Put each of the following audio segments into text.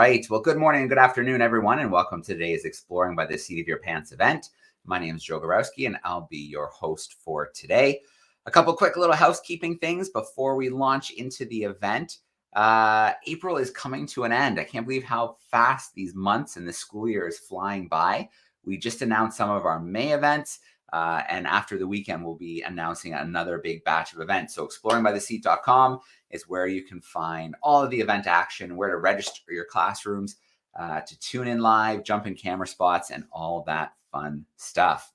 right. Well, good morning and good afternoon, everyone, and welcome to today's Exploring by the Seat of Your Pants event. My name is Joe Gorowski, and I'll be your host for today. A couple quick little housekeeping things before we launch into the event. April is coming to an end. I can't believe how fast these months and the school year is flying by. We just announced some of our May events, and after the weekend, we'll be announcing another big batch of events. So exploringbytheseat.com is where you can find all of the event action, where to register your classrooms, to tune in live, jump in camera spots, and all that fun stuff.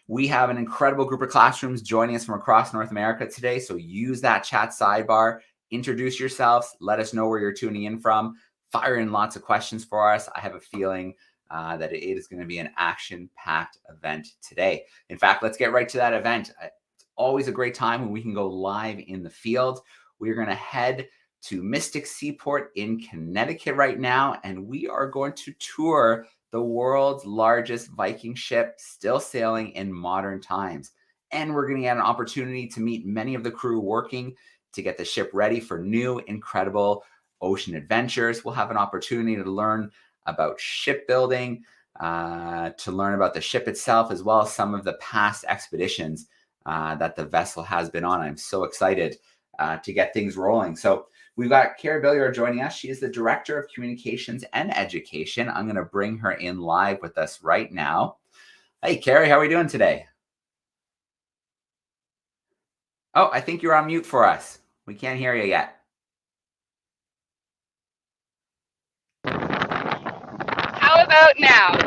We have an incredible group of classrooms joining us from across North America today. So use that chat sidebar, introduce yourselves, let us know where you're tuning in from, fire in lots of questions for us. I have a feeling that it is going to be an action-packed event today. In fact, let's get right to that event. It's always a great time when we can go live in the field. We're going to head to Mystic Seaport in Connecticut right now, and we are going to tour the world's largest Viking ship still sailing in modern times. And we're going to get an opportunity to meet many of the crew working to get the ship ready for new, incredible ocean adventures. We'll have an opportunity to learn about shipbuilding, to learn about the ship itself, as well as some of the past expeditions that the vessel has been on. I'm so excited to get things rolling. So we've got Carrie Billiard joining us. She is the Director of Communications and Education. I'm going to bring her in live with us right now. Hey, Carrie, how are we doing today? Oh, I think you're on mute for us. We can't hear you yet. How about now?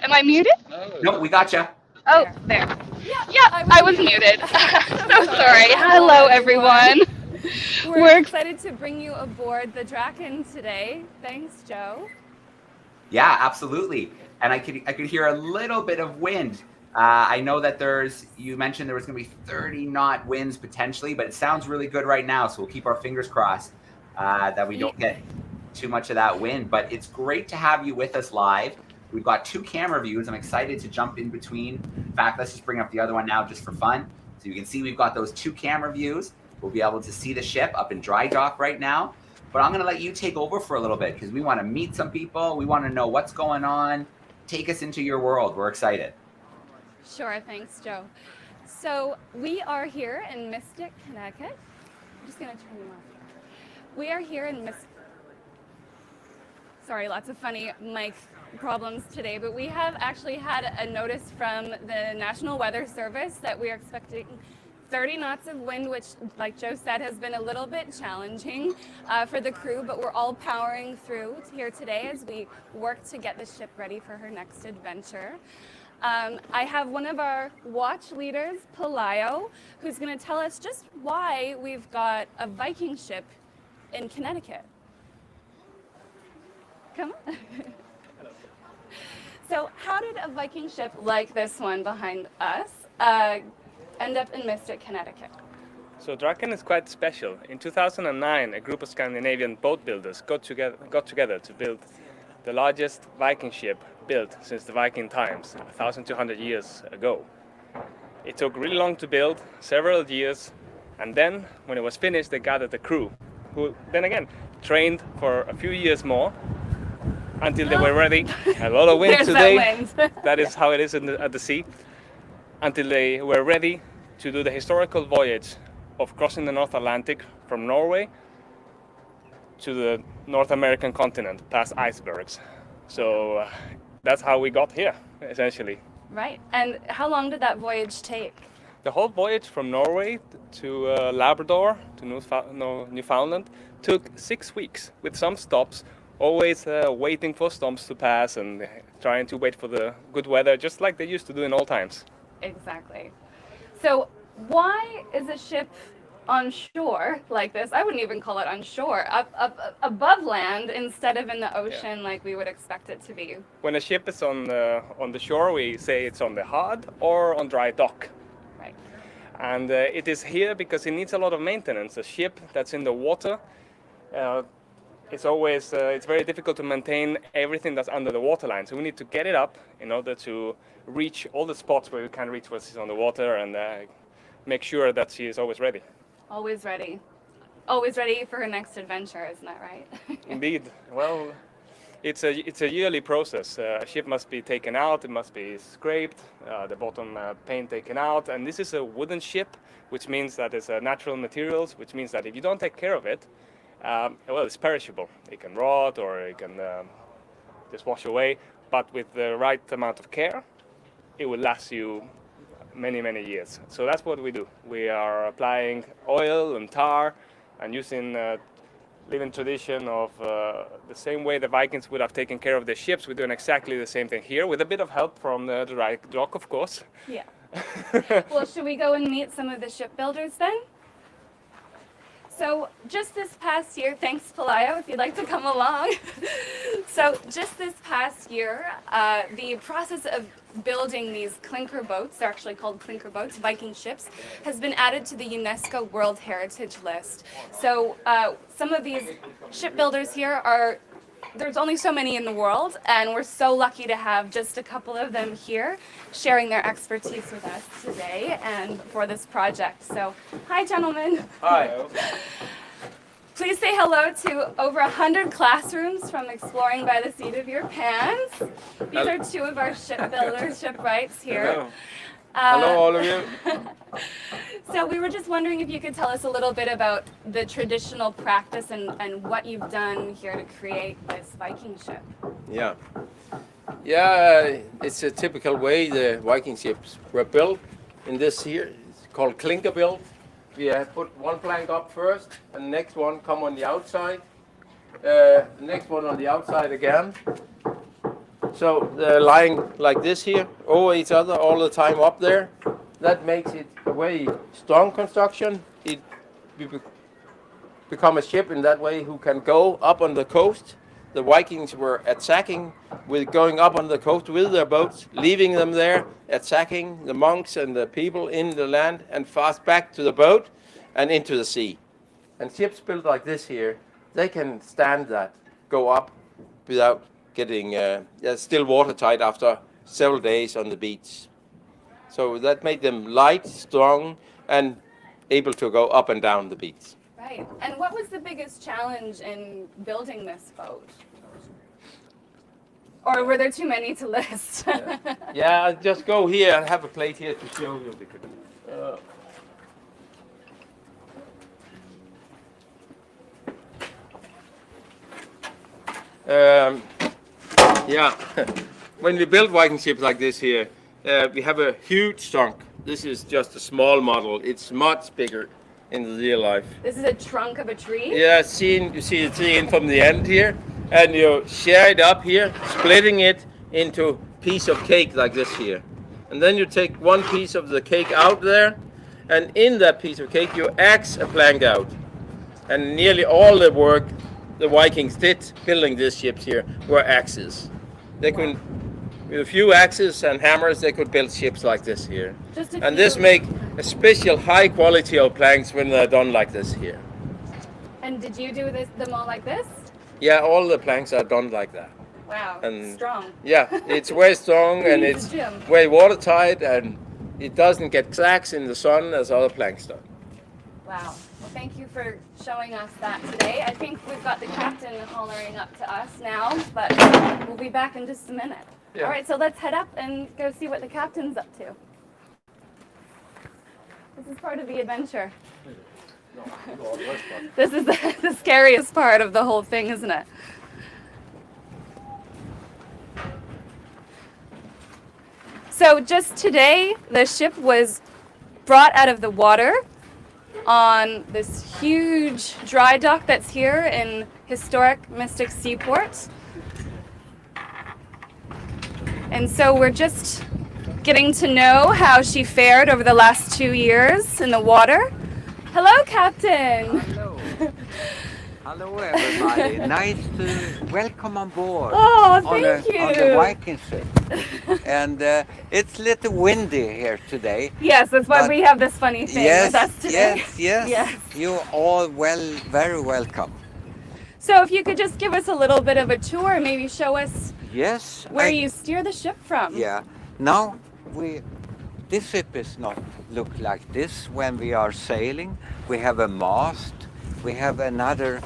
Am I muted? No, we got you. Oh, there. Yeah, I was muted. So sorry. Hello, everyone. We're excited to bring you aboard the Draken today. Thanks, Joe. Yeah, absolutely. And I could hear a little bit of wind. I know that you mentioned there was going to be 30 knot winds potentially, but it sounds really good right now. So we'll keep our fingers crossed that we don't get too much of that wind. But it's great to have you with us live. We've got 2 camera views. I'm excited to jump in between. In fact, let's just bring up the other one now just for fun. So you can see we've got those 2 camera views. We'll be able to see the ship up in dry dock right now. But I'm going to let you take over for a little bit because we want to meet some people. We want to know what's going on. Take us into your world. We're excited. Sure. Thanks, Joe. So we are here in Mystic, Connecticut. I'm just going to turn you off here. We are here in Mystic. Sorry, lots of funny mic problems today, but we have actually had a notice from the National Weather Service that we are expecting 30 knots of wind, which, like Joe said, has been a little bit challenging for the crew, but we're all powering through here today as we work to get the ship ready for her next adventure. I have one of our watch leaders, Palaio, who's going to tell us just why we've got a Viking ship in Connecticut. Come on. So how did a Viking ship like this one behind us end up in Mystic, Connecticut? So Draken is quite special. In 2009, a group of Scandinavian boat builders got together to build the largest Viking ship built since the Viking times, 1,200 years ago. It took really long to build, several years, and then when it was finished, they gathered the crew, who then again trained for a few years more, until they were ready. A lot of wind today. That is how it is at the sea. Until they were ready to do the historical voyage of crossing the North Atlantic from Norway to the North American continent, past icebergs. So that's how we got here, essentially. Right. And how long did that voyage take? The whole voyage from Norway to Labrador, to Newfoundland, took 6 weeks, with some stops. Always waiting for storms to pass and trying to wait for the good weather, just like they used to do in old times. Exactly. So why is a ship on shore like this? I wouldn't even call it on shore, up above land instead of in the ocean like we would expect it to be. When a ship is on the shore, we say it's on the hard or on dry dock. Right. And it is here because it needs a lot of maintenance. A ship that's in the water, it's very difficult to maintain everything that's under the waterline. So we need to get it up in order to reach all the spots where we can reach when she's on the water and make sure that she is always ready. Always ready. always ready for her next adventure, isn't that right? Indeed. Well, it's a yearly process. A ship must be taken out, it must be scraped, the bottom paint taken out, and this is a wooden ship, which means that it's natural materials, which means that if you don't take care of it, well, it's perishable. It can rot or it can just wash away, but with the right amount of care, it will last you many, many years. So that's what we do. We are applying oil and tar and using living tradition of the same way the Vikings would have taken care of their ships. We're doing exactly the same thing here with a bit of help from the right dock, of course. Yeah. Well, should we go and meet some of the shipbuilders then? So just this past year, thanks Pelayo, if you'd like to come along. So just this past year, the process of building these clinker boats, they're actually called clinker boats, Viking ships, has been added to the UNESCO World Heritage List. So some of these shipbuilders here are, there's only so many in the world, and we're so lucky to have just a couple of them here sharing their expertise with us today and for this project. So, hi gentlemen. Hi. Please say hello to over 100 classrooms from Exploring by the Seat of Your Pants. These are two of our shipbuilders, shipwrights here. Hello. Hello, all of you. So we were just wondering if you could tell us a little bit about the traditional practice and what you've done here to create this Viking ship. Yeah. Yeah, it's a typical way the Viking ships were built. In this here, it's called clinker build. We have put one plank up first, and the next one come on the outside. The next one on the outside again. So they're lying like this here, over each other all the time up there. That makes it a very strong construction. It become a ship in that way who can go up on the coast. The Vikings were attacking with going up on the coast with their boats, leaving them there, attacking the monks and the people in the land, and fast back to the boat and into the sea. And ships built like this here, they can stand that, go up without getting still watertight after several days on the beach. So that made them light, strong, and able to go up and down the beach. Right. And what was the biggest challenge in building this boat? Or were there too many to list? Yeah, I'll just go here and have a plate here to show you. Yeah, when we build Viking ships like this here, we have a huge trunk. This is just a small model. It's much bigger in the real life. This is a trunk of a tree? Yeah, you see the tree in from the end here, and you share it up here, splitting it into piece of cake like this here. And then you take one piece of the cake out there, and in that piece of cake you axe a plank out. And nearly all the work the Vikings did building these ships here were axes. They could, with a few axes and hammers, they could build ships like this here. And this make a special high quality of planks when they're done like this here. And did you do them all like this? Yeah, all the planks are done like that. Wow, And strong. yeah, it's very strong and it's very watertight, and it doesn't get cracks in the sun as other planks do. Wow. Well, thank you for showing us that today. I think we've got the captain hollering up to us now, but we'll be back in just a minute. Yeah. All right, so let's head up and go see what the captain's up to. This is part of the adventure. This is the scariest part of the whole thing, isn't it? So just today, the ship was brought out of the water on this huge dry dock that's here in historic Mystic Seaport. And so we're just getting to know how she fared over the last 2 years in the water. Hello, Captain. Hello. Hello, everybody. Nice to welcome on board. Oh, thank you. On the Viking ship. And it's a little windy here today. Yes, that's why we have this funny thing with us today. Yes. You're all very welcome. So if you could just give us a little bit of a tour, maybe show us where you steer the ship from. Yeah. Now, this ship is not look like this when we are sailing. We have a mast we have another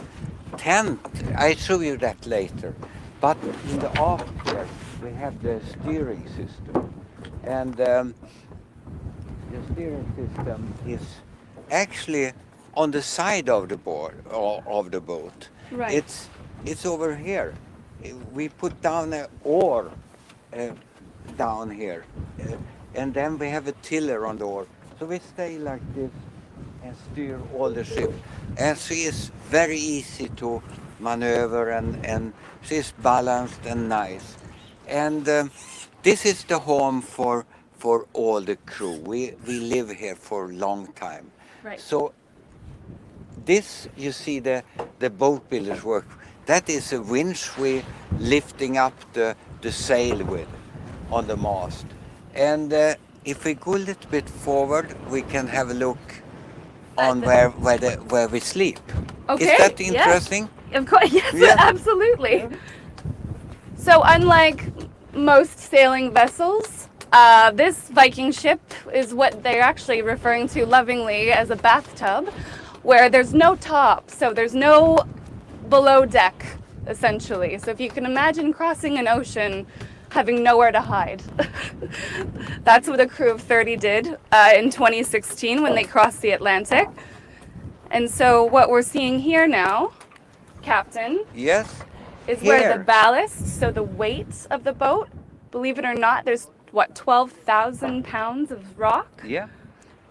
tent. I show you that later. But in the aft here, we have the steering system. And the steering system is actually on the side of the board or of the boat. Right. It's over here. We put down an oar down here, and then we have a tiller on the oar. So we stay like this and steer all the ship. And she is very easy to maneuver, and she's balanced and nice. And this is the home for all the crew. We live here for a long time. Right. So this, you see the boat builders work. That is a winch we lifting up the sail with on the mast. And if we go a little bit forward, we can have a look on where we sleep. Okay. Is that interesting? Of course, yes, Yeah. absolutely. So unlike most sailing vessels, this Viking ship is what they're actually referring to lovingly as a bathtub, where there's no top, so there's no below deck, essentially. So if you can imagine crossing an ocean, having nowhere to hide. That's what a crew of 30 did in 2016 when they crossed the Atlantic. And so what we're seeing here now, Captain, Yes. is where Here. the ballast, so the weight of the boat, believe it or not, there's what, 12,000 pounds of rock? Yeah.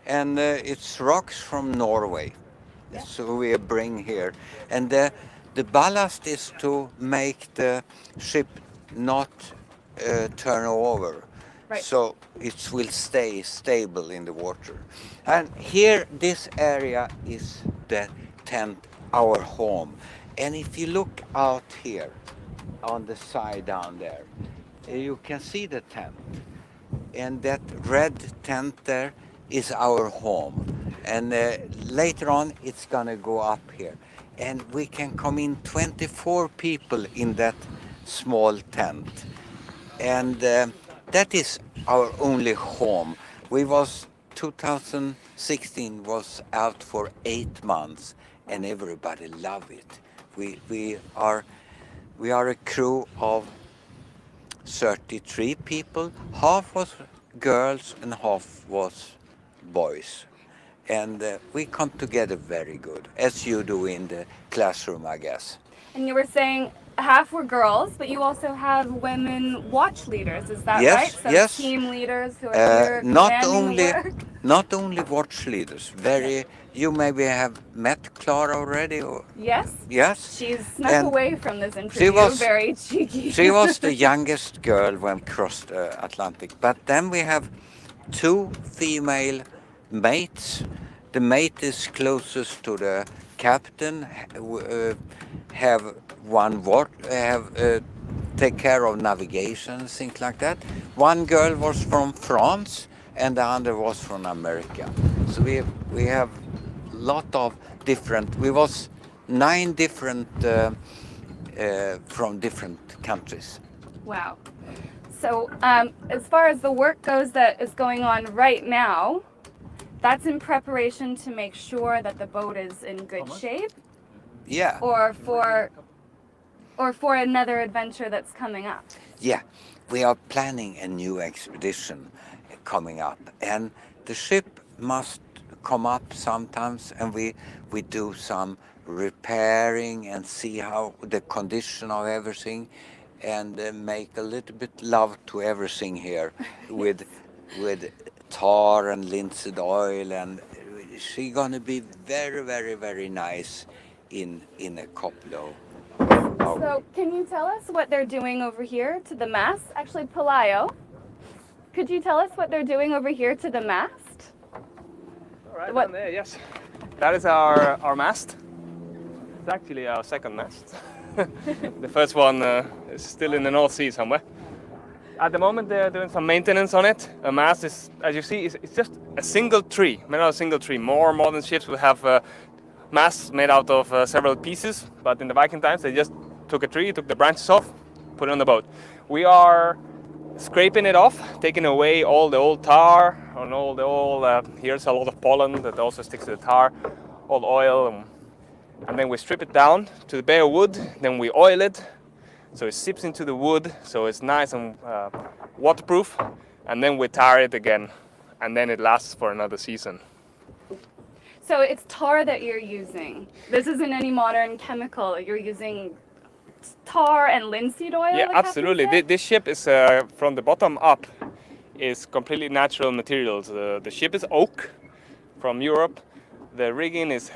And it's rocks from Norway. So we bring here. And the ballast is to make the ship not turn over. Right. So it will stay stable in the water. And here, this area is the tent, our home. And if you look out here on the side down there, you can see the tent. And that red tent there is our home. And later on, it's gonna go up here. And we can come in 24 people in that small tent. And that is our only home. 2016 was out for 8 months, and everybody loved it. We are a crew of 33 people. Half was girls and half was boys. And we come together very good, as you do in the classroom, I guess. And you were saying half were girls, but you also have women watch leaders, is that Yes, right? So yes. team leaders who are here Not commanding the only work? not only watch leaders. You maybe have met Clara already, or Yes. yes. She's snuck And away from this interview, was- very cheeky. She was the youngest girl when we crossed the Atlantic. But then we have 2 female mates. The mate is closest to the captain. Take care of navigation, things like that. One girl was from France, and the other was from America. So we have lot of different. We was 9 different from different countries. Wow. So as far as the work goes that is going on right now, that's in preparation to make sure that the boat is in good shape, Yeah. or for another adventure that's coming up. Yeah, we are planning a new expedition coming up, and the ship must come up sometimes, and we do some repairing and see how the condition of everything, and make a little bit love to everything here with tar and linseed oil, and she's gonna be very, very, very nice in a couple of. So can you tell us what they're doing over here to the mast? Actually, Palaio, could you tell us what they're doing over here to the mast? All right, What- down there, yes. That is our mast. It's actually our second mast. The first one is still in the North Sea somewhere. At the moment, they're doing some maintenance on it. A mast is, as you see, it's just a single tree, made out of a single tree. More modern ships will have masts made out of several pieces, but in the Viking times, they just took a tree, took the branches off, put it on the boat. We are scraping it off, taking away all the old tar, and all the old, here's a lot of pollen that also sticks to the tar, all the oil, and then we strip it down to the bare wood. Then we oil it, so it seeps into the wood, so it's nice and waterproof. And then we tar it again, and then it lasts for another season. So it's tar that you're using. This isn't any modern chemical. You're using tar and linseed oil? Yeah, absolutely. This ship is from the bottom up is completely natural materials. The ship is oak from Europe. The rigging is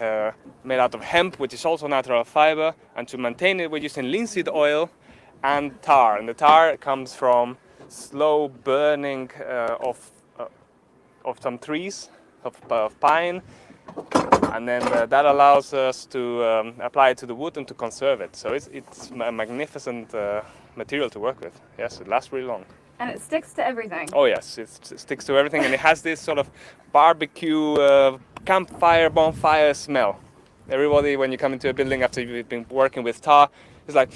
made out of hemp, which is also natural fiber. And to maintain it, we're using linseed oil and tar. And the tar comes from slow burning of some trees, of pine. And then that allows us to apply it to the wood and to conserve it. So it's a magnificent material to work with. Yes, it lasts really long. And it sticks to everything. Oh yes, it sticks to everything, and it has this sort of barbecue, campfire, bonfire smell. Everybody, when you come into a building after you've been working with tar, is like,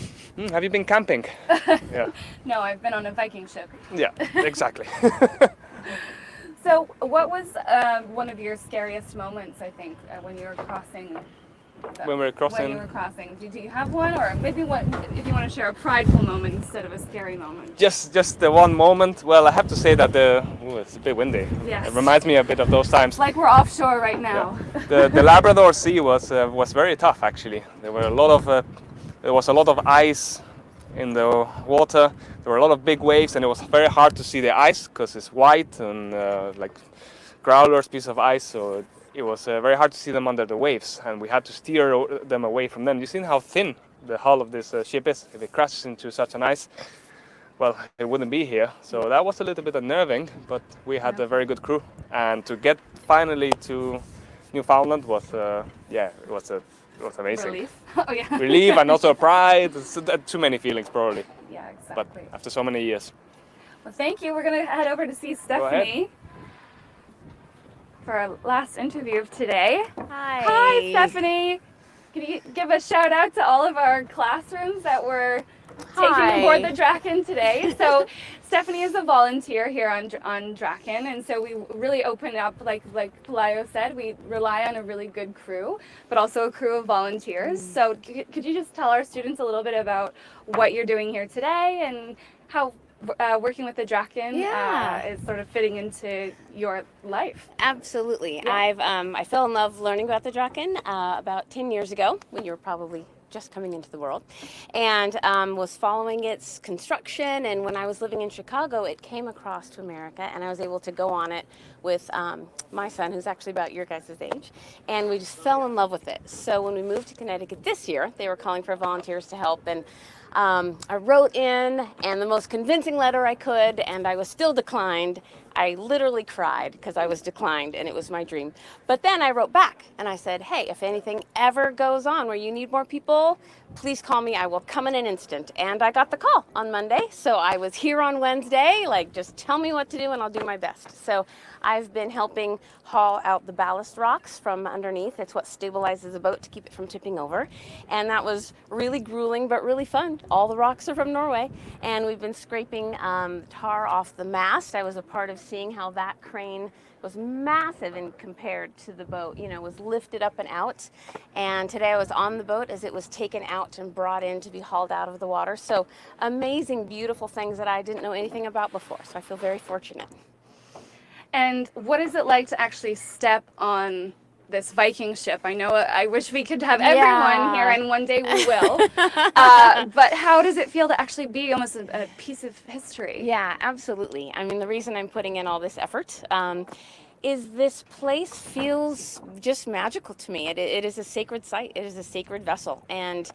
have you been camping? Yeah. No, I've been on a Viking ship. Yeah, exactly. So what was one of your scariest moments, I think, when you were crossing? When we were crossing? When you were crossing. Did you have one? Or maybe what, if you want to share a prideful moment instead of a scary moment? Just the one moment. Well, I have to say that it's a bit windy. Yes. It reminds me a bit of those times. Like we're offshore right now. Yeah. The Labrador Sea was very tough, actually. There was a lot of ice in the water. There were a lot of big waves, and it was very hard to see the ice because it's white and like growlers, piece of ice. So it was very hard to see them under the waves, and we had to steer them away from them. You've seen how thin the hull of this ship is. If it crashes into such an ice, well, it wouldn't be here. So that was a little bit unnerving, but we had a very good crew. And to get finally to Newfoundland was, it was amazing. Relief. Oh yeah. Relief and also pride. Too many feelings probably. Yeah, exactly. But after so many years. Well, thank you. We're going to head over to see Stephanie for our last interview of today. Hi. Hi, Stephanie. Can you give a shout out to all of our classrooms that were taking aboard the Draken today? So Stephanie is a volunteer here on Draken, and so we really open up, like Pelayo said, we rely on a really good crew, but also a crew of volunteers. So could you just tell our students a little bit about what you're doing here today and how working with the Draken is sort of fitting into your life? Absolutely. Yeah. I fell in love learning about the Draken about 10 years ago, when you were probably just coming into the world, and was following its construction. And when I was living in Chicago, it came across to America, and I was able to go on it with my son, who's actually about your guys' age, and we just fell in love with it. So when we moved to Connecticut this year, they were calling for volunteers to help, and I wrote in, and the most convincing letter I could, and I was still declined. I literally cried because I was declined, and it was my dream. But then I wrote back, and I said, hey, if anything ever goes on where you need more people, please call me. I will come in an instant. And I got the call on Monday, so I was here on Wednesday. Like, just tell me what to do, and I'll do my best. So I've been helping haul out the ballast rocks from underneath. It's what stabilizes a boat to keep it from tipping over. And that was really grueling, but really fun. All the rocks are from Norway. And we've been scraping tar off the mast. I was a part of seeing how that crane was massive and compared to the boat, was lifted up and out. And today I was on the boat as it was taken out and brought in to be hauled out of the water. So amazing, beautiful things that I didn't know anything about before. So I feel very fortunate. And what is it like to actually step on this Viking ship? I know I wish we could have everyone here, and one day we will. But how does it feel to actually be almost a piece of history? Yeah, absolutely. I mean, the reason I'm putting in all this effort is this place feels just magical to me. It is a sacred site. It is a sacred vessel. And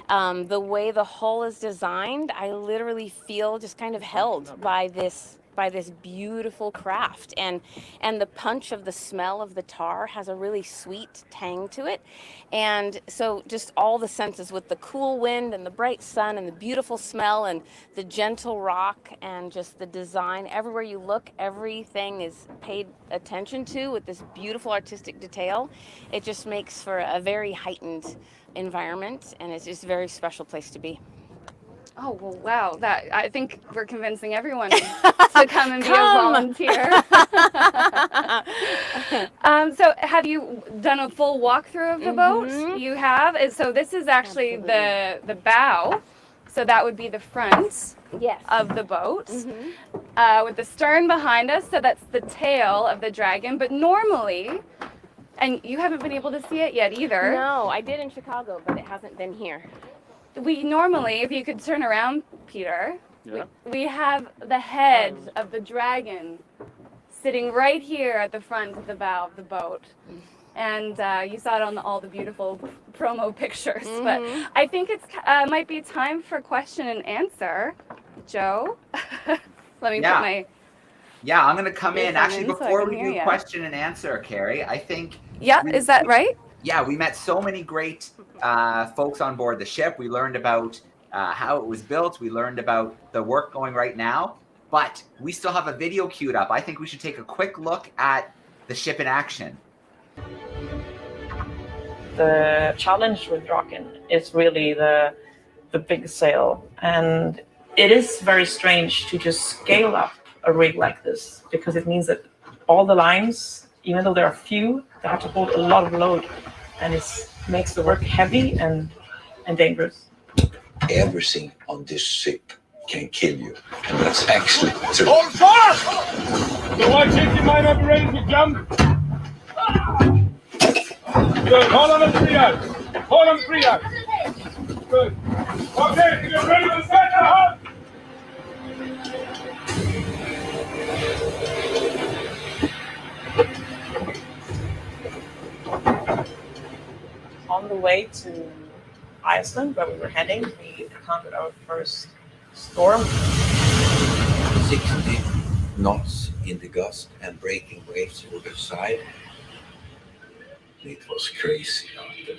the way the hull is designed, I literally feel just kind of held by this beautiful craft, and the punch of the smell of the tar has a really sweet tang to it. And so just all the senses with the cool wind and the bright sun and the beautiful smell and the gentle rock and just the design, everywhere you look, everything is paid attention to with this beautiful artistic detail. It just makes for a very heightened environment, and it's just a very special place to be. Oh, well, wow. I think we're convincing everyone to come and be a volunteer. So have you done a full walkthrough of the boat? You have? So this is actually the bow. So that would be the front of the boat with the stern behind us. So that's the tail of the dragon. But normally, and you haven't been able to see it yet either. No, I did in Chicago, but it hasn't been here. We normally, if you could turn around, Peter, we have the head of the dragon sitting right here at the front of the bow of the boat. And you saw it on all the beautiful promo pictures. But I think it's might be time for question and answer. Joe, let me put my... Yeah, I'm going to come in. Actually, before we do question and answer, Carrie, I think... Yeah, is that right? Yeah, we met so many great folks on board the ship. We learned about how it was built. We learned about the work going right now. But we still have a video queued up. I think we should take a quick look at the ship in action. The challenge with Draken is really the big sail. And it is very strange to just scale up a rig like this, because it means that all the lines, even though there are few, they have to hold a lot of load. And it makes the work heavy and dangerous. Everything on this ship can kill you, and that's actually true. Hold fast! The white ship, you might not be ready to jump. Good, hold on to 3 yards. Hold on 3 yards. Good. Okay, you're ready to set the hub. On the way to Iceland, where we were heading, we encountered our first storm. 60 knots in the gust and breaking waves over the side. It was crazy out there.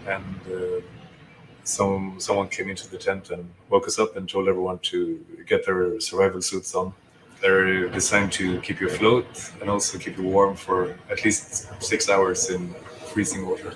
And someone came into the tent and woke us up and told everyone to get their survival suits on. They're designed to keep you afloat and also keep you warm for at least 6 hours in freezing water.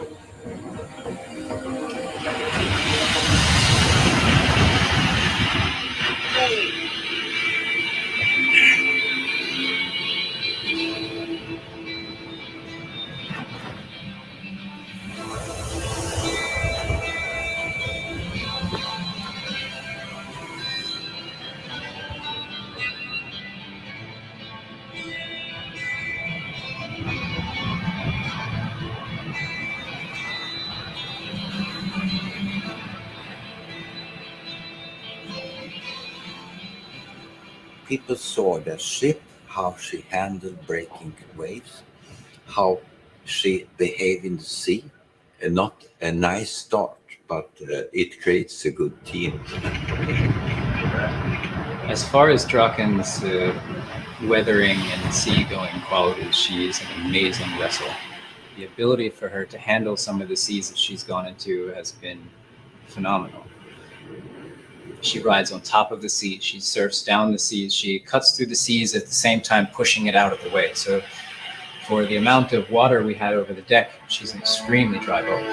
People saw the ship, how she handled breaking waves, how she behaved in the sea, and not a nice start, but it creates a good team. As far as Draken's weathering and seagoing qualities, she is an amazing vessel. The ability for her to handle some of the seas that she's gone into has been phenomenal. She rides on top of the sea, she surfs down the seas, she cuts through the seas at the same time pushing it out of the way. So for the amount of water we had over the deck, she's an extremely dry boat.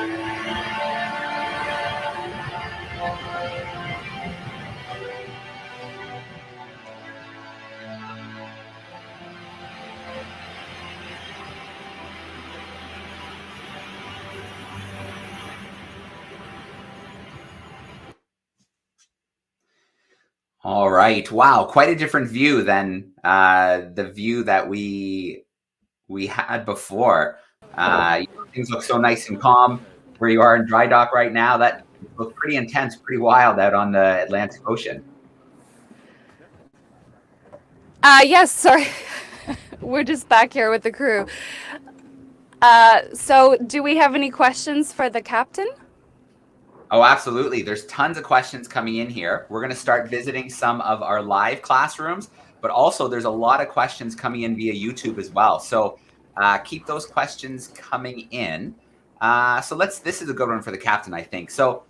All right. Wow. Quite a different view than the view that we had before. Things look so nice and calm where you are in dry dock right now. That looks pretty intense, pretty wild out on the Atlantic Ocean. Yes, sorry. We're just back here with the crew. So do we have any questions for the captain? Oh, absolutely. There's tons of questions coming in here. We're going to start visiting some of our live classrooms, but also there's a lot of questions coming in via YouTube as well. So keep those questions coming in. This is a good one for the captain, I think. So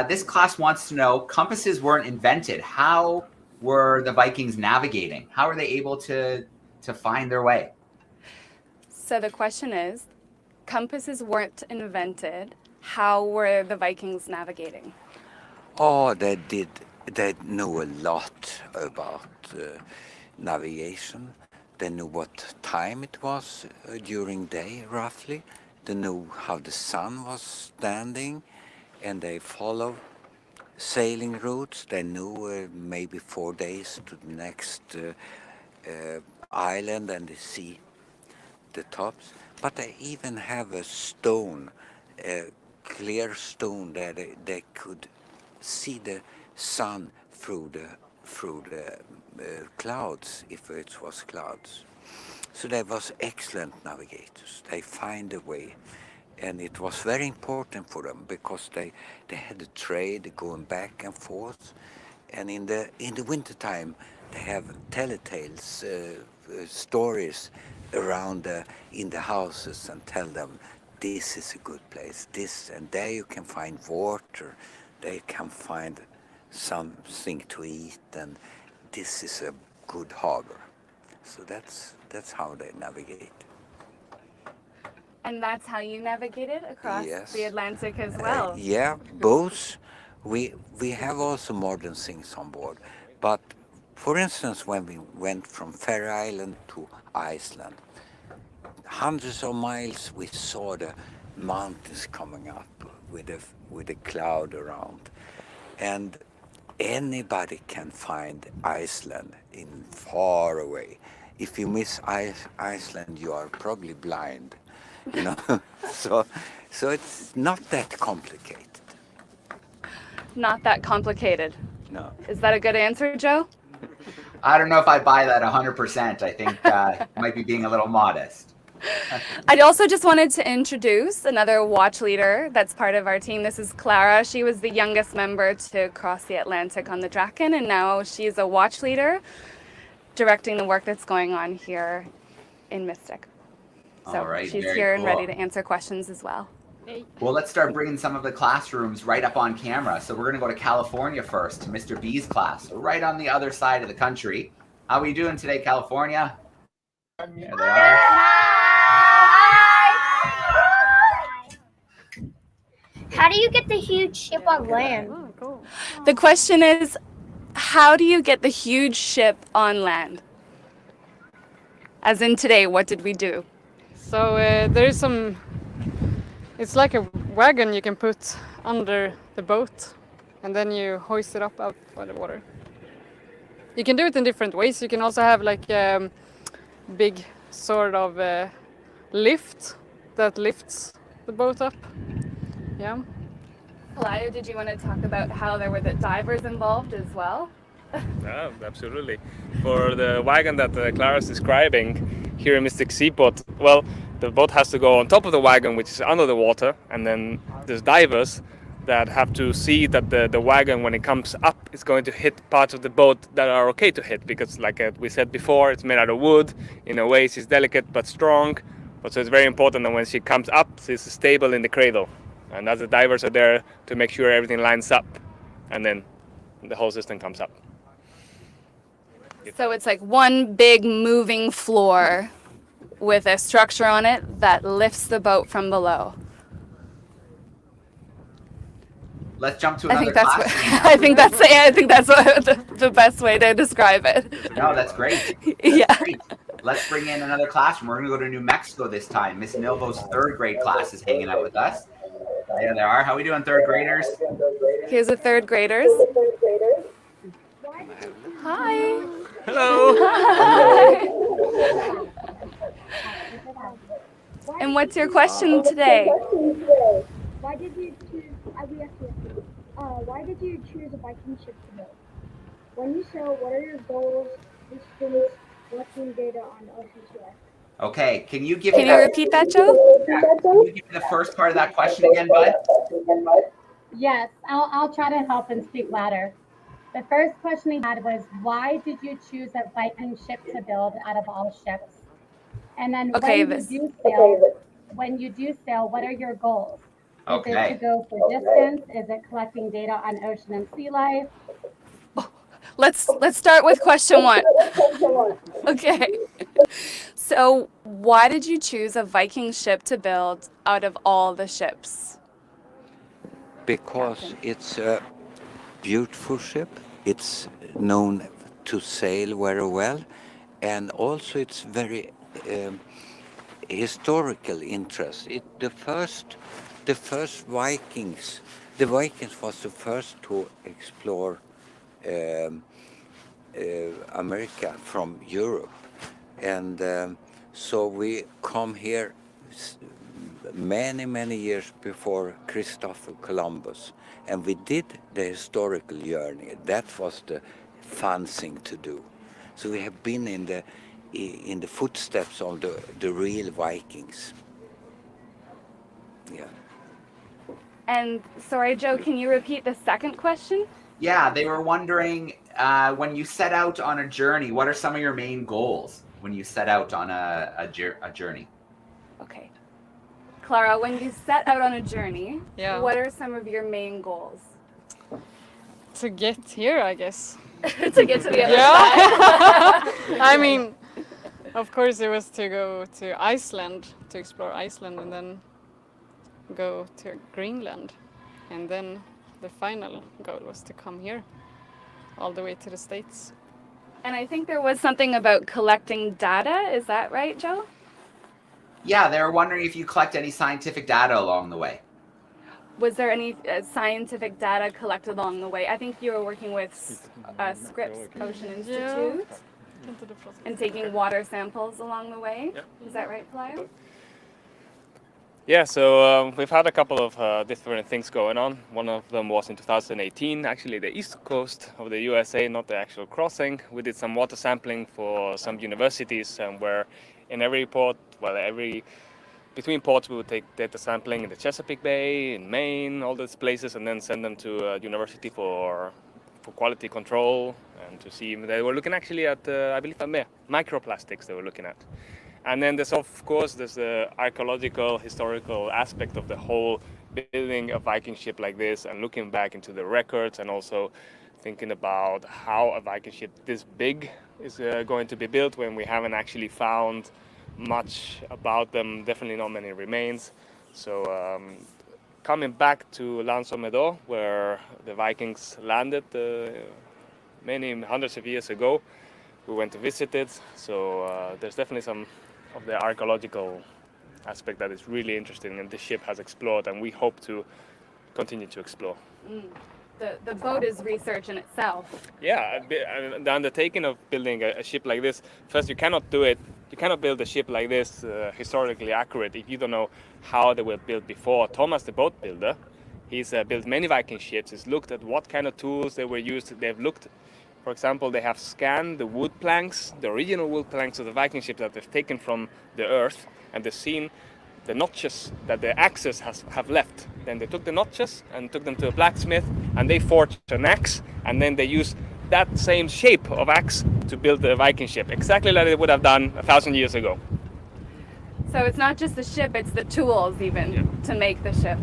This class wants to know, compasses weren't invented. How were the Vikings navigating? How were they able to find their way? So the question is, compasses weren't invented. How were the Vikings navigating? Oh, they did. They knew a lot about navigation. They knew what time it was during day, roughly. They knew how the sun was standing, and they followed sailing routes. They knew maybe 4 days to the next island, and they see the tops. But they even have a stone, a clear stone that they could see the sun through the clouds, if it was clouds. So they was excellent navigators. They find a way, and it was very important for them because they had a trade going back and forth, and in the wintertime they have telltales, stories around in the houses, and tell them this is a good place, this, and there you can find water, they can find something to eat, and this is a good harbor. So that's how they navigate. And that's how you navigated across Yes. the Atlantic as well. Yeah, both. We have also modern things on board, but for instance, when we went from Faroe Island to Iceland, hundreds of miles we saw the mountains coming up with a cloud around, and anybody can find Iceland in far away. If you miss Iceland, you are probably blind, you know. so it's not that complicated. Not that complicated. No. Is that a good answer, Joe? I don't know if I buy that 100%. I think might be being a little modest. I also just wanted to introduce another watch leader that's part of our team. This is Clara. She was the youngest member to cross the Atlantic on the Draken, and now she's a watch leader directing the work that's going on here in Mystic. So All right, she's very here and ready cool. to answer questions as well. Well, let's start bringing some of the classrooms right up on camera. So we're going to go to California first, to Mr. B's class, so right on the other side of the country. How are you doing today, California? There they are. How do you get the huge ship on land? The question is, how do you get the huge ship on land? As in today, what did we do? So there is some, it's like a wagon you can put under the boat, and then you hoist it up out by the water. You can do it in different ways. You can also have like a big sort of lift that lifts the boat up. Yeah. Kalaya, did you want to talk about how there were the divers involved as well? Yeah, absolutely. For the wagon that Clara's describing here in Mystic Seaport, well, the boat has to go on top of the wagon, which is under the water, and then there's divers that have to see that the wagon, when it comes up, is going to hit parts of the boat that are okay to hit, because like we said before, it's made out of wood. In a way, she's delicate but strong, but so it's very important that when she comes up, she's stable in the cradle. And as the divers are there to make sure everything lines up, and then the whole system comes up. So it's like one big moving floor with a structure on it that lifts the boat from below. Let's jump to I another think that's classroom. I think that's the best way to describe it. No, that's great. That's Yeah. great. Let's bring in another classroom. We're going to go to New Mexico this time. Miss Milvo's third grade class is hanging out with us. There they are. How are we doing, third graders? Here's the third graders. Hi. Hello. Hi. And what's your question today? Why did you choose? Why did you choose a Viking ship to build? When you sail, what are your goals, distance, working data on ocean? Okay, can you give Can me you that? repeat that, Joe? Yeah, can you give me the first part of that question again, bud? Yes, I'll try to help and speak louder. The first question he had was, why did you choose a Viking ship to build out of all ships? And then Okay, when you do sail, what are your goals? Is it to go for distance? Is it collecting data on ocean and sea life? Let's start with question one. Okay. So why did you choose a Viking ship to build out of all the ships? Because it's a beautiful ship. It's known to sail very well, and also it's very historical interest. The first Vikings, the Vikings was the first to explore America from Europe, and so we come here many years before Christopher Columbus, and we did the historical journey. That was the fun thing to do. So we have been in the footsteps of the real Vikings. Yeah. And sorry, Joe, can you repeat the second question? Yeah, they were wondering when you set out on a journey, what are some of your main goals when you set out on a journey? Okay. Clara, when you set out on a journey, Yeah. what are some of your main goals? To get here, I guess. To get to the other side? I mean, of course it was to go to Iceland, to explore Iceland, and then go to Greenland. And then the final goal was to come here, all the way to the States. And I think there was something about collecting data. Is that right, Joe? Yeah, they were wondering if you collect any scientific data along the way. Was there any scientific data collected along the way? I think you were working with Scripps Ocean Institute and taking water samples along the way. Is that right, Pelayo? Yeah, so we've had a couple of different things going on. One of them was in 2018, actually the east coast of the USA, not the actual crossing. We did some water sampling for some universities where in every port, between ports we would take data sampling in the Chesapeake Bay, in Maine, all those places, and then send them to a university for quality control and to see. They were looking actually at, I believe, microplastics they were looking at. And then there's, of course, the archaeological, historical aspect of the whole building a Viking ship like this and looking back into the records and also thinking about how a Viking ship this big is going to be built when we haven't actually found much about them, definitely not many remains. So coming back to Lands-Meadow, where the Vikings landed many hundreds of years ago, we went to visit it. So there's definitely some of the archaeological aspect that is really interesting and the ship has explored, and we hope to continue to explore. The boat is research in itself. Yeah, the undertaking of building a ship like this, first you cannot build a ship like this historically accurate if you don't know how they were built before. Thomas, the boat builder, he's built many Viking ships. He's looked at what kind of tools they were used. They've looked, for example, they have scanned the wood planks, the original wood planks of the Viking ships that they've taken from the earth, and they've seen the notches that the axes have left. Then they took the notches and took them to a blacksmith, and they forged an axe, and then they used that same shape of axe to build the Viking ship, exactly like they would have done 1,000 years ago. So it's not just the ship, it's the tools even to make the ship.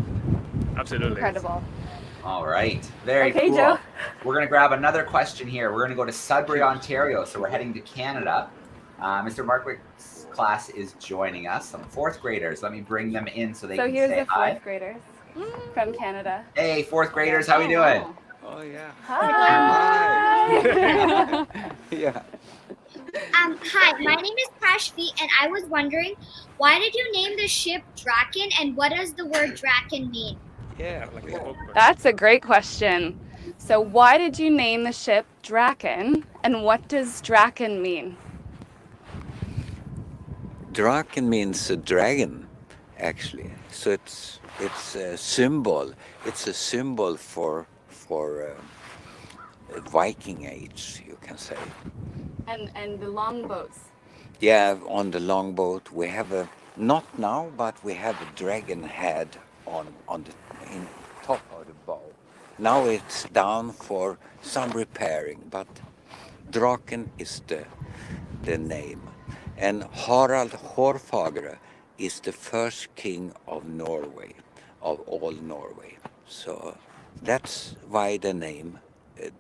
Absolutely. Incredible. All right, very Okay, cool. Joe. We're going to grab another question here. We're going to go to Sudbury, Ontario. So we're heading to Canada. Mr. Markwick's class is joining us. Some fourth graders. Let me bring them in so they can here's say the hi. fourth graders from Canada. Hey, fourth graders, how we doing? Oh yeah. Hi. Yeah. Hi, my name is Prashvi, and I was wondering, why did you name the ship Draken, and what does the word Draken mean? Yeah. That's a great question. So why did you name the ship Draken, and what does Draken mean? Draken means a dragon, actually. So it's a symbol. It's a symbol for Viking Age, you can say. And the longboats. Yeah, on the longboat we have not now, but we have a dragon head on in top of the bow. Now it's down for some repairing, but Draken is the name. And Harald Hårfagre is the first king of Norway. of all Norway. So that's why the name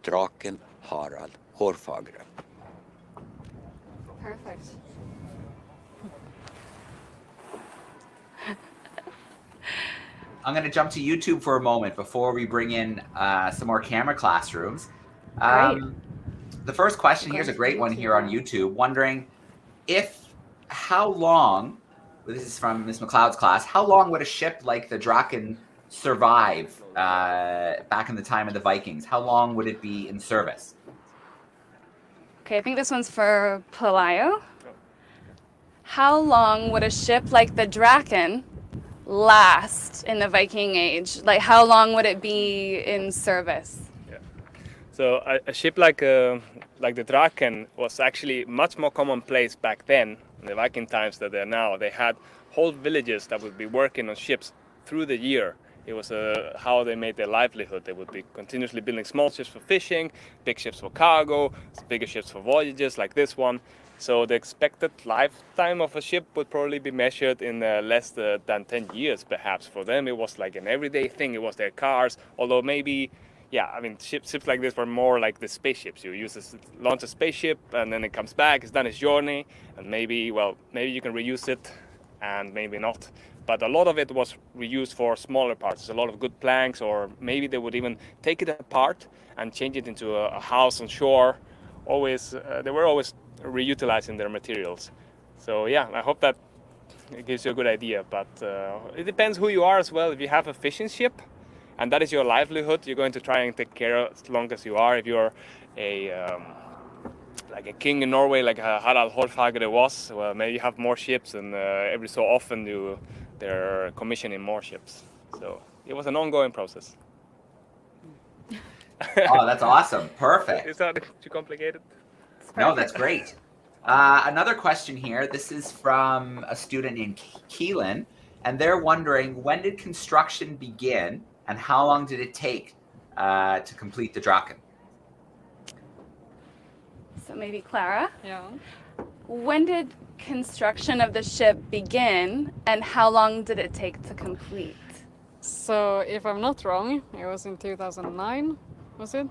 Draken Harald Hårfagre. Perfect. I'm going to jump to YouTube for a moment before we bring in some more camera classrooms. Great. The first question, here's a great one here on YouTube, wondering how long, this is from Ms. McLeod's class, how long would a ship like the Draken survive back in the time of the Vikings? How long would it be in service? Okay, I think this one's for Pelayo. How long would a ship like the Draken last in the Viking Age? Like, how long would it be in service? Yeah. So a ship like the Draken was actually much more commonplace back then, in the Viking times, than they are now. They had whole villages that would be working on ships through the year. It was how they made their livelihood. They would be continuously building small ships for fishing, big ships for cargo, bigger ships for voyages like this one. So the expected lifetime of a ship would probably be measured in less than 10 years, perhaps. For them, it was like an everyday thing. It was their cars, although maybe, yeah, I mean, ships like this were more like the spaceships. You launch a spaceship, and then it comes back, it's done its journey, and maybe you can reuse it, and maybe not. But a lot of it was reused for smaller parts. There's a lot of good planks, or maybe they would even take it apart and change it into a house on shore. They were always reutilizing their materials. So yeah, I hope that gives you a good idea. But it depends who you are as well. If you have a fishing ship and that is your livelihood, you're going to try and take care of as long as you are. If you're like a king in Norway, like Harald Hårfagre was, well, maybe you have more ships, and every so often they're commissioning more ships. So it was an ongoing process. Oh, that's awesome. Perfect. Is that too complicated? No, that's great. Another question here. This is from a student in Keelan, and they're wondering, when did construction begin and how long did it take to complete the Draken? So maybe Clara. Yeah. When did construction of the ship begin and how long did it take to complete? So if I'm not wrong, it was in 2009, was it?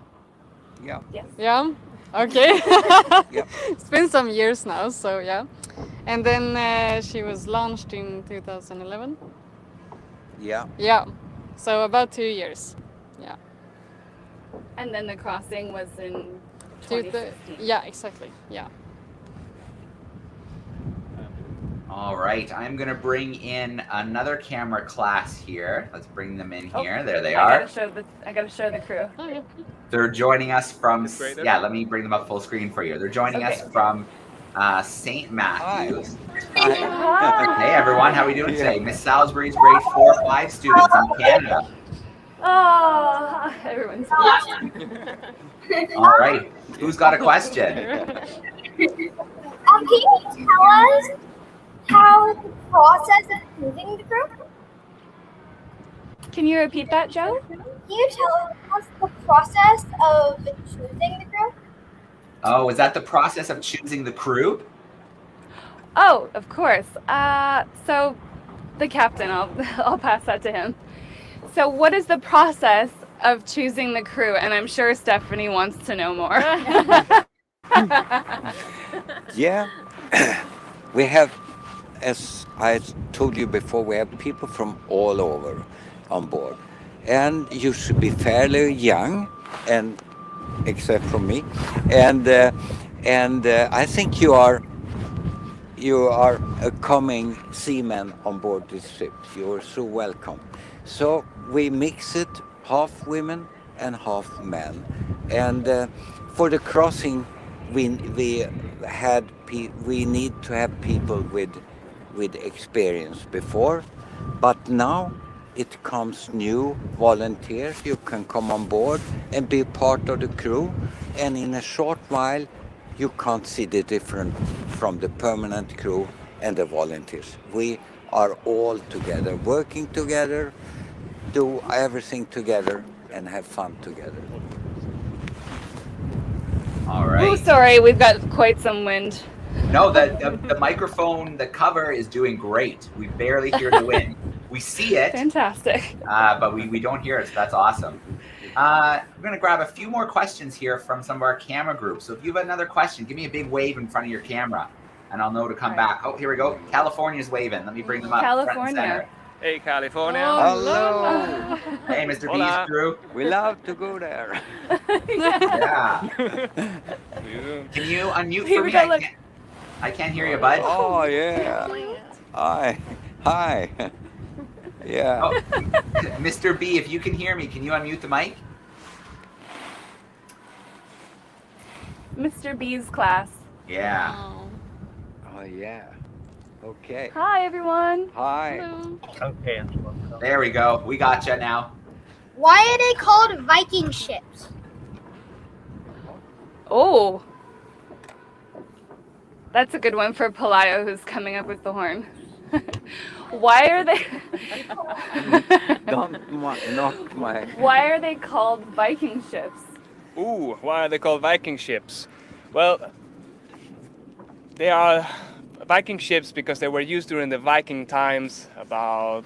Yeah. Yes. Yeah. Okay. Yep. It's been some years now, so yeah. And then she was launched in 2011. Yeah. Yeah. So about 2 years. Yeah. And then the crossing was in 2015. Yeah, exactly. Yeah. All right, I'm going to bring in another camera class here. Let's bring them in here. There they are. I gotta show the crew. Oh, yeah. They're joining us from, yeah, let me bring them up full screen for you. They're joining us from St. Matthews. Hi. Hey everyone, how are we doing today? Miss Salisbury's grade 4-5 students in Canada. Oh, everyone's All right, who's got a question? Can you tell us how the process of choosing the crew? Can you repeat that, Joe? Can you tell us the process of choosing the crew? Oh, is that the process of choosing the crew? Oh, of course. So the captain, I'll pass that to him. So what is the process of choosing the crew? And I'm sure Stephanie wants to know more. Yeah. We have, as I told you before, we have people from all over on board. And you should be fairly young, and except for me. And I think you are a coming seaman on board this ship. You are so welcome. So we mix it, half women and half men. And for the crossing, we need to have people with experience before, but now it comes new volunteers. You can come on board and be part of the crew, and in a short while you can't see the difference from the permanent crew and the volunteers. We are all together, working together, do everything together and have fun together. All right. Oh, sorry, we've got quite some wind. No, the microphone, the cover is doing great. We barely hear the wind. We see it. Fantastic. But we don't hear it, so that's awesome. I'm going to grab a few more questions here from some of our camera groups. So if you have another question, give me a big wave in front of your camera, and I'll know to come back. Oh, here we go. California's waving. Let me bring them up. front and center. Hey, California. Hello. Hey, Mr. Hola. B's crew. We love to go there. Yeah. Can you unmute for me? I can't hear you, bud. Oh, yeah. Hi. Hi. Yeah. Oh, Mr. B, if you can hear me, can you unmute the mic? Mr. B's class. Yeah. Oh, yeah. Okay. Hi, everyone. Hi. Hello. Okay, There we go. We gotcha now. Why are they called Viking ships? Oh. That's a good one for Pelayo, who's coming up with the horn. Why are they? Don't knock my. Why are they called Viking ships? Ooh, why are they called Viking ships? Well, they are Viking ships because they were used during the Viking times about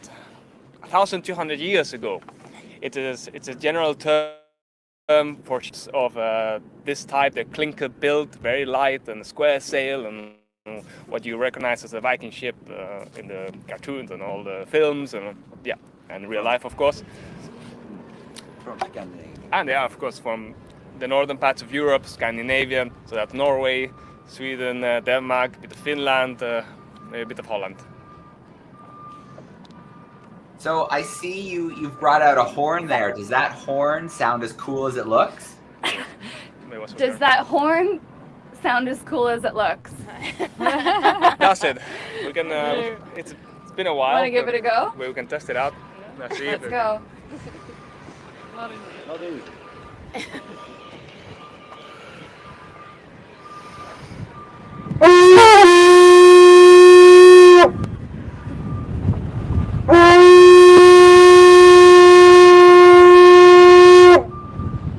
1,200 years ago. It's a general term for ships of this type. They're clinker built, very light, and square sail, and what you recognize as a Viking ship in the cartoons and all the films, and and real life, of course. From Scandinavia. And they are, of course, from the northern parts of Europe, Scandinavia, so that's Norway, Sweden, Denmark, a bit of Finland, maybe a bit of Holland. So I see you've brought out a horn there. Does that horn sound as cool as it looks? Does that horn sound as cool as it looks? That's it. We can. It's been a while. Want to give it a go? We can test it out. Let's see. Let's go.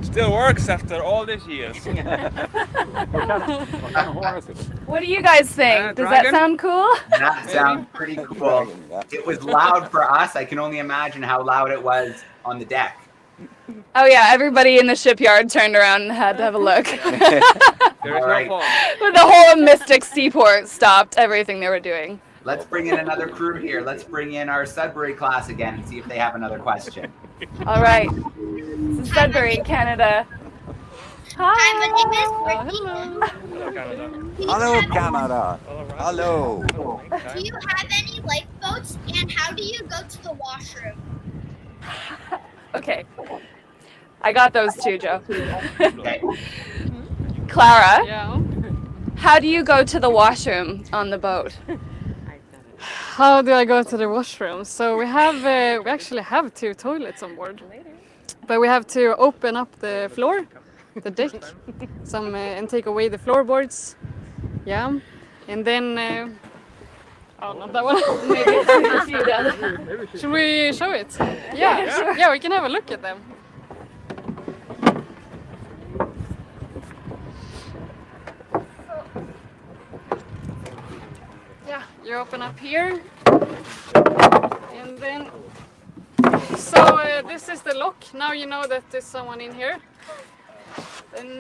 Still works after all these years. What do you guys think? Does that dragon? sound cool? That sounds pretty cool. It was loud for us. I can only imagine how loud it was on the deck. Oh yeah, everybody in the shipyard turned around and had to have a look. There is All right. no phone. But the whole Mystic Seaport stopped everything they were doing. Let's bring in another crew here. Let's bring in our Sudbury class again and see if they have another question. All right. This is Sudbury, Canada. Hi. Hi, my name is Oh, Brittany. hello. Hello, Canada. Hello. Do you have any lifeboats, and how do you go to the washroom? Okay. I got those two, Joe. Okay. Clara, Yeah. how do you go to the washroom on the boat? How do I go to the washroom? So we actually have 2 toilets on board, but we have to open up the floor, the deck, and take away the floorboards. Yeah, and then oh, not that one. Maybe a few down. Should we show it? Yeah, sure. Yeah, we can have a look at them. Yeah, you open up here, and then so this is the lock. Now you know that there's someone in here. Then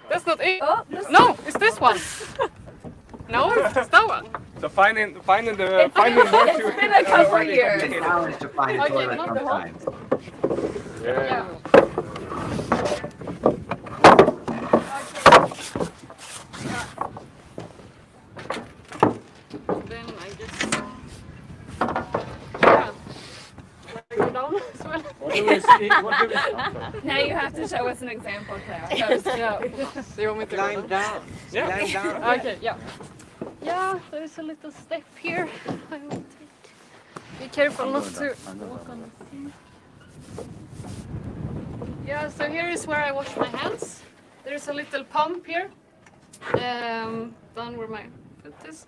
that's not it. Oh, No, it's this one. No, it's that one. So finding It's been a couple It's years. a challenge to find a Okay, toilet not the whole- sometimes. Yeah. Then I guess. Yeah. Should I go down as well? Now you have to show us an example, Clara. So, Yeah. Do you want me to go Climb down. Yeah. Climb down. Okay, yeah. Yeah, there's a little step here. I will take. Be careful not to walk on the thing. Yeah, so here is where I wash my hands. There's a little pump here, down where my foot is.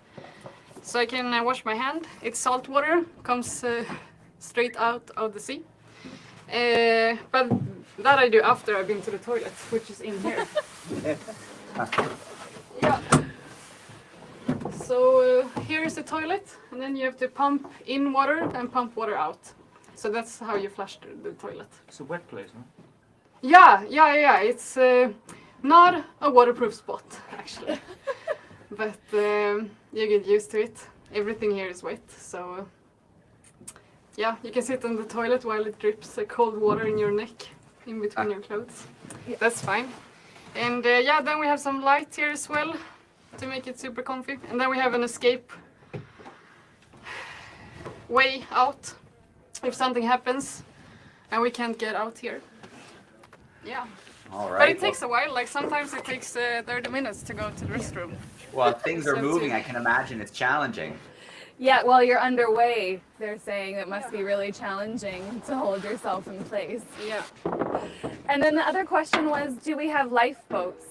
So I can wash my hand. It's salt water, comes straight out of the sea. But that I do after I've been to the toilet, which is in here. Yeah. So So here is the toilet, and then you have to pump in water and pump water out. So that's how you flush the toilet. It's a wet place, no? Yeah. It's not a waterproof spot, actually. But you get used to it. Everything here is wet, so yeah, you can sit on the toilet while it drips cold water in your neck in between your clothes. That's fine. And yeah, then we have some light here as well to make it super comfy. And then we have an escape way out if something happens and we can't get out here. Yeah. All right. But it takes a while. Like sometimes it takes 30 minutes to go to the restroom. Well, things are moving. I can imagine it's challenging. Yeah, while you're underway, they're saying it must be really challenging to hold yourself in place. Yeah. And then the other question was, do we have lifeboats?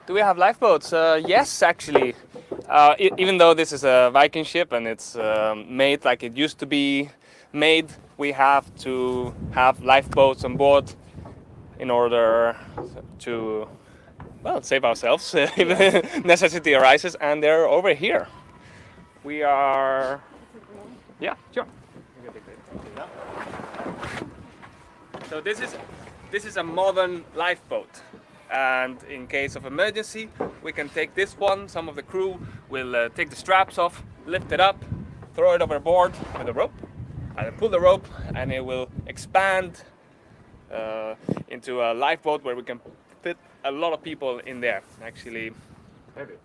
Do we have lifeboats? Yes, actually. Even though this is a Viking ship and it's made like it used to be made, we have to have lifeboats on board in order to, well, save ourselves if necessity arises, and they're over here. We are, yeah, sure. So this is a modern lifeboat, and in case of emergency, we can take this one. Some of the crew will take the straps off, lift it up, throw it overboard with a rope, and pull the rope, and it will expand into a lifeboat where we can fit a lot of people in there. Actually, heavy.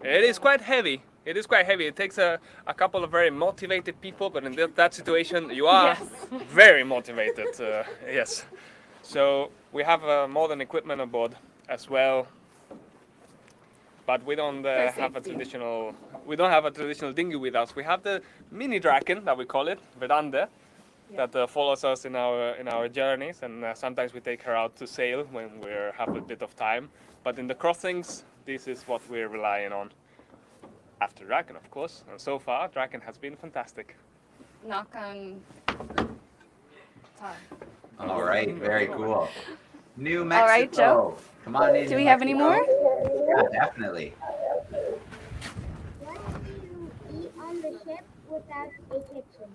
It is quite heavy. It is quite heavy. It takes a couple of very motivated people, but in that situation, you are very motivated. Yes. So we have modern equipment on board as well, but we don't have a traditional. We don't have a traditional dinghy with us. We have the mini Draken, that we call it, Verdande, that follows us in our journeys, and sometimes we take her out to sail when we have a bit of time. But in the crossings, this is what we're relying on. After Draken, of course, and so far Draken has been fantastic. Knock on time. All right, very cool. New Mexico. All right, Joe. Come on in. Do we have any more? Yeah, definitely. What do you eat on the ship without a kitchen?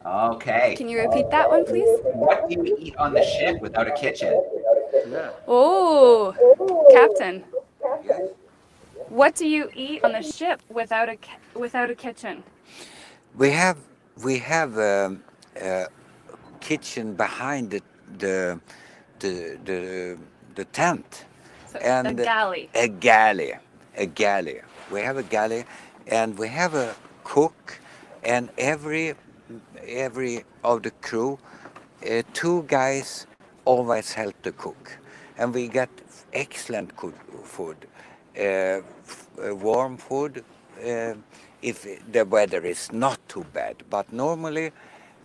Okay. Can you repeat that one, please? What do you eat on the ship without a kitchen? Yeah. Oh, Captain. What do you eat on the ship without a kitchen? We have a kitchen behind the tent. So and a galley. A galley. We have a galley, and we have a cook, and every of the crew, 2 guys always help the cook, and we get excellent food. Warm food if the weather is not too bad, but normally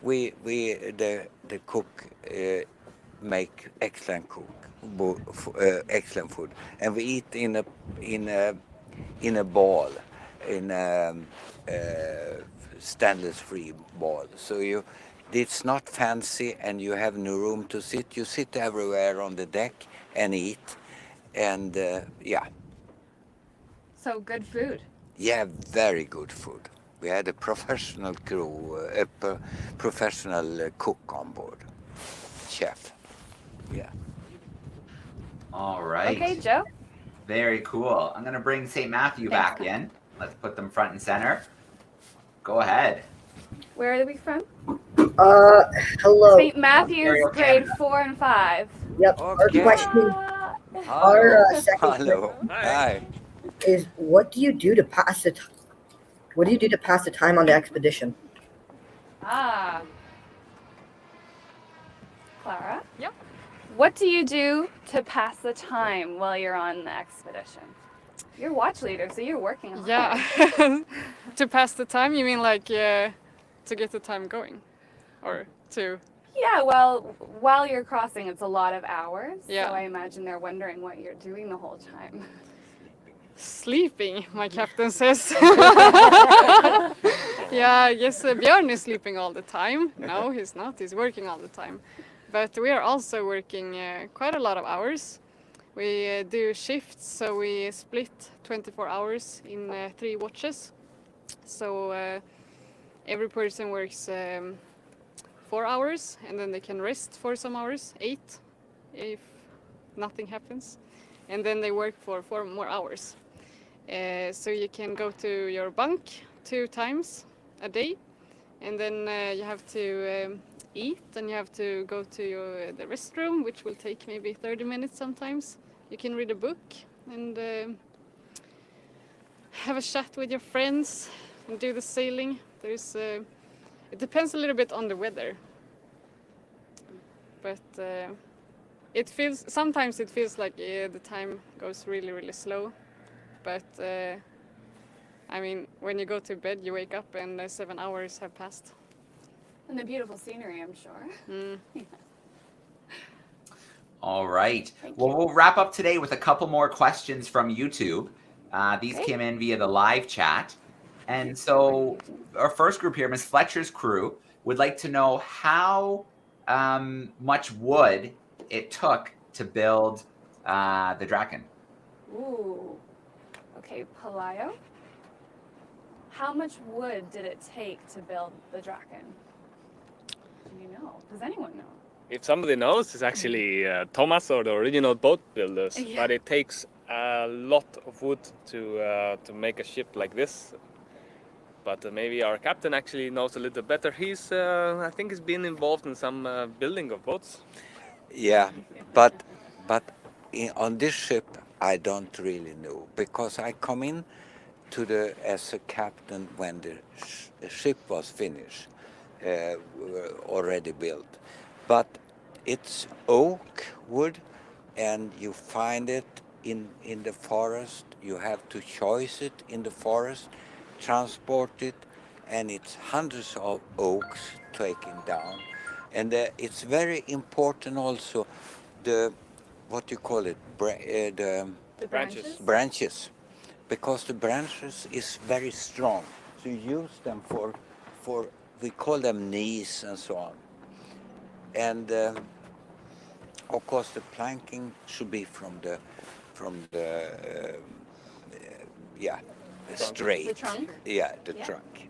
the cook make excellent food, and we eat in a ball, in a stainless free ball. So it's not fancy, and you have no room to sit. You sit everywhere on the deck and eat, and yeah. So good food. Yeah, very good food. We had a professional crew, a professional cook on board, chef. Yeah. All right. Okay, Joe. Very cool. I'm going to bring St. Matthew back in. Let's put them front and center. Go ahead. Where are we from? Hello. St. Matthew's, grade 4 and 5. Yep. Okay. Our question, our second Hello. Hi. is, what do you do to pass the time? What do you do to pass the time on the expedition? Clara? Yep. What do you do to pass the time while you're on the expedition? You're watch leader, so you're working hard. Yeah. To pass the time, you mean like to get the time going? Or to... Yeah, well, while you're crossing, it's a lot of hours. Yeah. So I imagine they're wondering what you're doing the whole time. Sleeping, my captain says. Yeah, I guess Björn is sleeping all the time. No, he's not. He's working all the time. But we are also working quite a lot of hours. We do shifts, so we split 24 hours in 3 watches. So every person works 4 hours, and then they can rest for some hours, 8, if nothing happens. And then they work for 4 more hours. So you can go to your bunk 2 times a day, and then you have to eat, and you have to go to the restroom, which will take maybe 30 minutes sometimes. You can read a book and have a chat with your friends and do the sailing. It depends a little bit on the weather, but sometimes it feels like the time goes really, really slow. But I mean, when you go to bed, you wake up and 7 hours have passed. And the beautiful scenery, I'm sure. Yeah. All right. Well, we'll wrap up today with a couple more questions from YouTube. These came in via the live chat. And so our first group here, Miss Fletcher's crew, would like to know how much wood it took to build the Draken. Ooh. Okay, Palayo. How much wood did it take to build the Draken? Do you know? Does anyone know? If somebody knows, it's actually Thomas or the original boat builders. Yeah. But it takes a lot of wood to make a ship like this. But maybe our captain actually knows a little better. I think he's been involved in some building of boats. Yeah, but on this ship I don't really know, because I come in as a captain when the ship was finished, already built. But it's oak wood, and you find it in the forest. You have to choose it in the forest, transport it, and it's hundreds of oaks taken down. And it's very important also the branches, because the branches is very strong. So you use them for we call them knees and so on. And of course the planking should be from the straight. The trunk? Yeah, the trunk.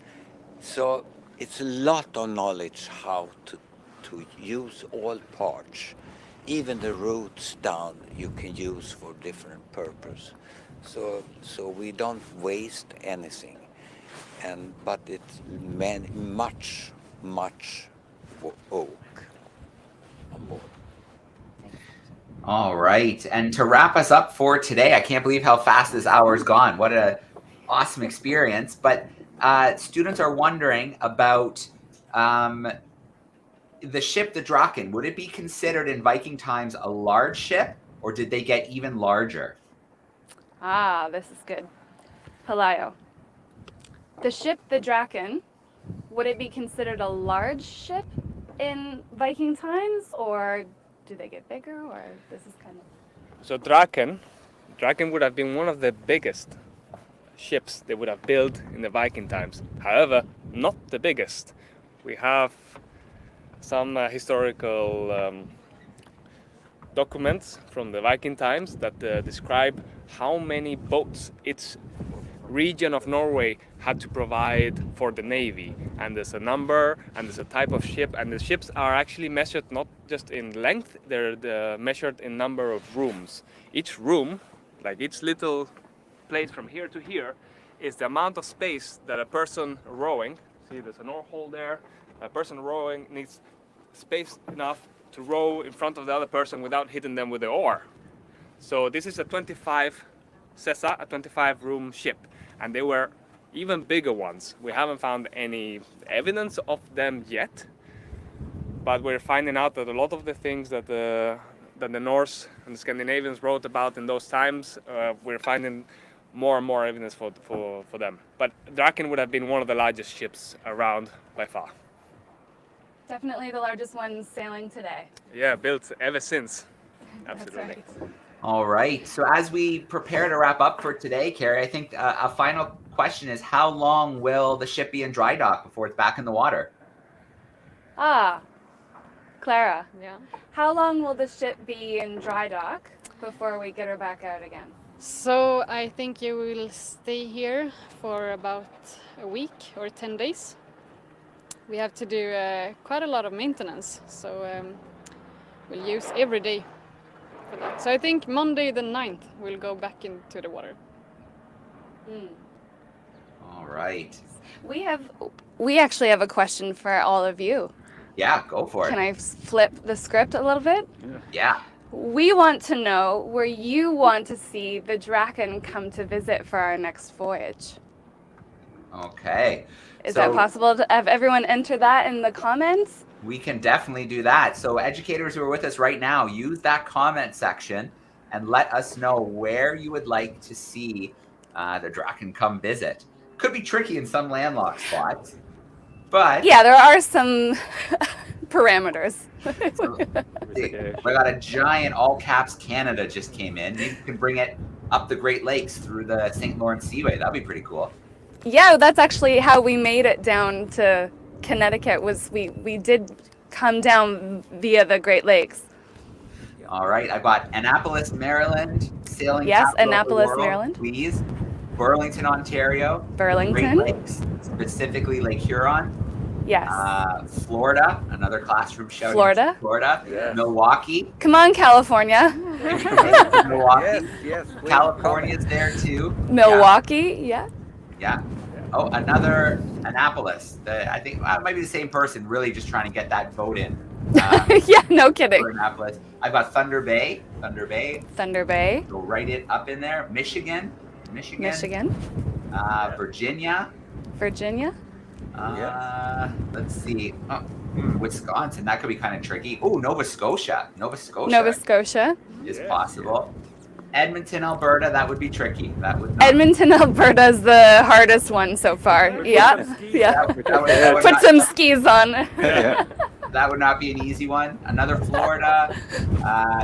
So it's a lot of knowledge how to use all parts. Even the roots down you can use for different purpose. So we don't waste anything. But it's much oak on board. All right. And to wrap us up for today, I can't believe how fast this hour's gone. What an awesome experience. But students are wondering about the ship, the Draken. Would it be considered in Viking times a large ship, or did they get even larger? Ah, this is good. Palayo. The ship, the Draken, would it be considered a large ship in Viking times, or do they get bigger, or this is kind of... So Draken would have been one of the biggest ships they would have built in the Viking times. However, not the biggest. We have some historical documents from the Viking times that describe how many boats its region of Norway had to provide for the navy, and there's a number and there's a type of ship, and the ships are actually measured not just in length, they're measured in number of rooms. Each room, like each little place from here to here, is the amount of space that a person rowing, see there's an oar hole there, a person rowing needs space enough to row in front of the other person without hitting them with the oar. So this is a 25 Sessa, a 25 room ship, and they were even bigger ones. We haven't found any evidence of them yet, but we're finding out that a lot of the things that the Norse and the Scandinavians wrote about in those times, we're finding more and more evidence for them. But Draken would have been one of the largest ships around by far. Definitely the largest one sailing today. Yeah, built ever since. Absolutely. That's right. All right. So as we prepare to wrap up for today, Carrie, I think a final question is, how long will the ship be in dry dock before it's back in the water? Ah, Clara. Yeah. How long will the ship be in dry dock? before we get her back out again? So I think you will stay here for about a week or 10 days. We have to do quite a lot of maintenance, so we'll use every day for that. So I think Monday the 9th we'll go back into the water. All right. We actually have a question for all of you. Yeah, go for it. Can I flip the script a little bit? Yeah. We want to know where you want to see the Draken come to visit for our next voyage. Okay. Is that possible to have everyone enter that in the comments? We can definitely do that. So educators who are with us right now, use that comment section and let us know where you would like to see the Draken come visit. Could be tricky in some landlocked spots, but yeah, there are some parameters. We got a giant all caps Canada just came in. Maybe you can bring it up the Great Lakes through the St. Lawrence Seaway. That'd be pretty cool. Yeah, that's actually how we made it down to Connecticut. Was we did come down via the Great Lakes. All right, I've got Annapolis, Maryland, sailing. Yes, capital of the Annapolis, world, Maryland. Please. Burlington, Ontario. Burlington. Great Lakes, specifically Lake Huron. Yes. Florida, another classroom shout. Florida. Florida. Yes. Milwaukee. Come on, California. Milwaukee. Yes. California's there too. Milwaukee. Yeah. Yeah. Oh, another Annapolis. I think it might be the same person, really just trying to get that vote in. Yeah, no kidding. Annapolis. I've got Thunder Bay. Thunder Bay. Thunder Bay. Go write it up in there. Michigan. Virginia. Virginia. Let's see. Wisconsin. That could be kind of tricky. Oh, Nova Scotia. Nova Scotia. Is possible. Edmonton, Alberta. That would be tricky. That would. Edmonton, Alberta is the hardest one so far. Yeah. Put some skis on. That would not be an easy one. Another Florida,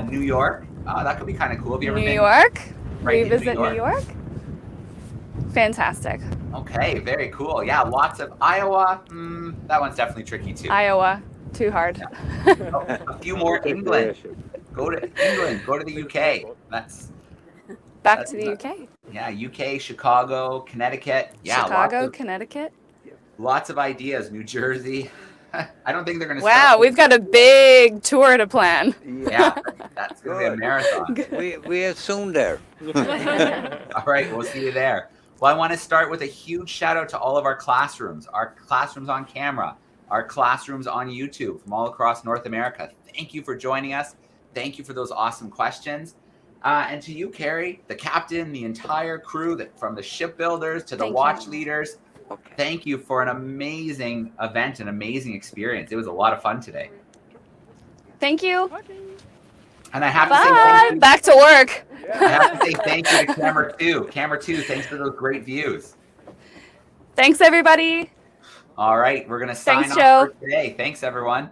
New York. That could be kind of cool. Have you ever been? New York. Right, Revisit New York. Fantastic. Okay, very cool. Yeah, lots of Iowa. That one's definitely tricky too. Iowa, too hard. A few more. England. Go to England. Go to the UK. That's to the UK. Yeah, UK, Chicago, Connecticut. Yeah, Chicago, Connecticut. Lots of ideas. New Jersey. I don't think they're going to. Wow, we've got a big tour to plan. Yeah, that's going to be a marathon. We are soon there. All right, we'll see you there. Well, I want to start with a huge shout out to all of our classrooms on camera, our classrooms on YouTube from all across North America. Thank you for joining us. Thank you for those awesome questions. And to you, Carrie, the captain, the entire crew, from the shipbuilders to the watch leaders. Okay. Thank you for an amazing event, an amazing experience. It was a lot of fun today. Thank you. And I have to say thank you. Back to work. I have to say thank you to Camera 2. Camera 2, thanks for those great views. Thanks, everybody. All right, we're going to sign off for today. Thanks, everyone.